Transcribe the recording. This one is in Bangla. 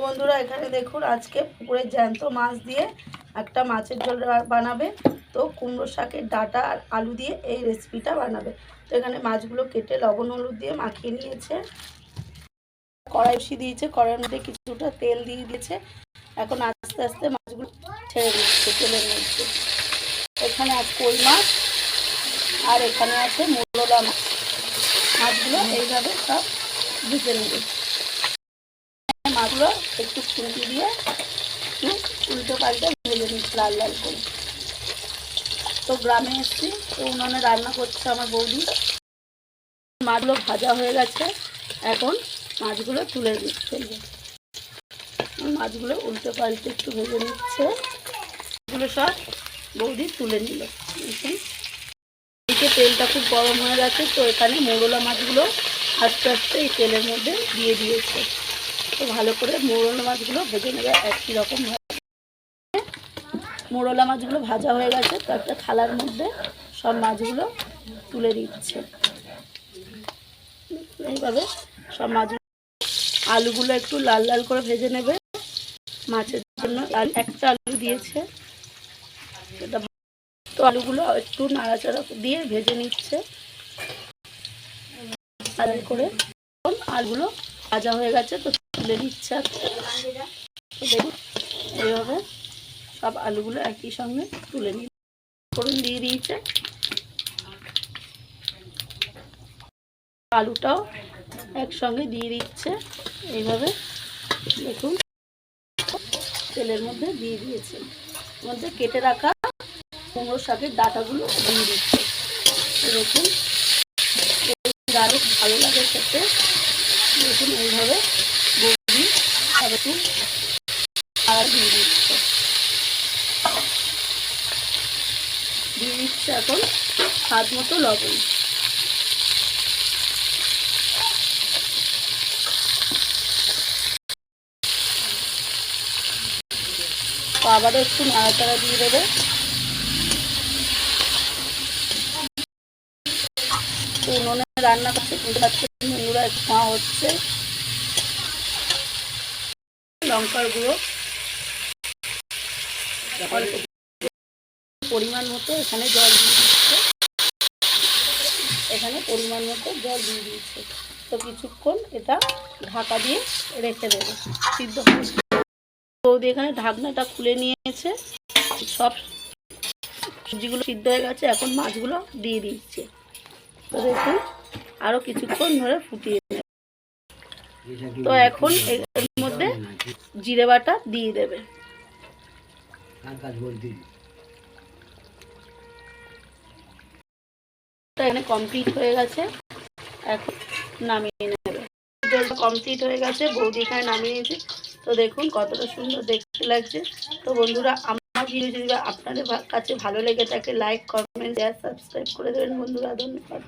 বন্ধুরা এখানে দেখুন আজকে পুকুরের জ্যান্ত মাছ দিয়ে একটা মাছের ঝোল বানাবে। তো কুমড়ো শাকের ডাঁটা আর আলু দিয়ে এই রেসিপিটা বানাবে। তো এখানে মাছগুলো কেটে লবণ হলুদ দিয়ে মাখিয়ে নিয়েছে, কড়াই বসিয়ে দিয়েছে, কড়াইয়ের মধ্যে কিছুটা তেল দিয়ে দিয়েছে। এখন আস্তে আস্তে মাছগুলো ছেড়ে দিচ্ছে তেলের মধ্যে। এখানে আছে কই মাছ আর এখানে আছে মোরলা মাছ। মাছগুলো এইভাবে সব ভেজে নেবে। মাছগুলো একটু খুন্তি দিয়ে একটু উল্টো পাল্টে ভেজে নিচ্ছে লাল লাল করে। তো গ্রামে এসেছি, তো উনুনে রান্না করছে আমার বৌদি। মাছগুলো ভাজা হয়ে গেছে, এখন মাছগুলো তুলে দিচ্ছে। মাছগুলো উল্টো পাল্টে একটু ভেজে নিচ্ছে। এগুলো সব বৌদি তুলে নিল। এদিকে তেলটা খুব গরম হয়ে গেছে, তো এখানে মোরলা মাছগুলো আস্তে আস্তে এই তেলের মধ্যে দিয়ে দিয়েছে। তো ভালো করে মোরলা মাছগুলো ভেজে নেবে একই রকম ভাবে। মোরলা মাছগুলো ভাজা হয়ে গেছে, তো একটা থালার মধ্যে সব মাছগুলো তুলে দিচ্ছে। এইভাবে সব মাছগুলো, আলুগুলো একটু লাল লাল করে ভেজে নেবে। মাছের জন্য একটা আলু দিয়েছে, তো আলুগুলো একটু নাড়াচাড়া দিয়ে ভেজে নিচ্ছে আলু করে। আলুগুলো ভাজা হয়ে গেছে, তো তুলে নিচ্ছে। তো দেখুন এইভাবে সব আলুগুলো একই সঙ্গে তুলে নিয়ে ফোড়ন দিয়ে দিয়েছে। আলুটাও একসঙ্গে দিয়ে দিচ্ছে। এইভাবে দেখুন তেলের মধ্যে দিয়ে দিয়েছে। মধ্যে কেটে রাখা কুমড়ো শাকের ডাঁটাগুলো দিয়ে দিচ্ছে। দেখুন আরও ভালো লাগে খেতে। দেখুন এইভাবে বৌদি আর একটু আর দিয়ে দিচ্ছে। দিয়ে দিচ্ছে এখন স্বাদ মতো লবণ। তো আবারও একটু নাড়াচাড়া দিয়ে দেবে। উনুনে রান্না করতে বুঝতে পারছেন বন্ধুরা, ধোঁয়া হচ্ছে। লঙ্কার গুঁড়ো অল্প পরিমাণ মতো এখানে জল দিয়ে দিচ্ছে। এখানে পরিমাণ মতো জল দিয়ে দিচ্ছে। তো কিছুক্ষণ এটা ঢাকা দিয়ে রেখে দেবে সিদ্ধ হবে। বৌদি এখানে ঢাকনাটা খুলে নিয়েছে, সব সবজিগুলো সিদ্ধ হয়ে গেছে। এখন মাছগুলো দিয়ে দিচ্ছে। তো দেখুন আরও কিছুক্ষণ ধরে ফুটিয়ে নেবে। তো এখন এর মধ্যে জিরে বাটা দিয়ে দেবে। এখানে কমপ্লিট হয়ে গেছে, এখন নামিয়ে নেবে। জলটা কমপ্লিট হয়ে গেছে, বৌদি এখানে নামিয়ে নিয়েছে। তো দেখুন কতটা সুন্দর দেখতে লাগছে। তো বন্ধুরা আমার ভিডিও যদি আপনাদের কাছে ভালো লেগে থাকে লাইক কমেন্ট শেয়ার সাবস্ক্রাইব করে দেবেন বন্ধুরা। ধন্যবাদ।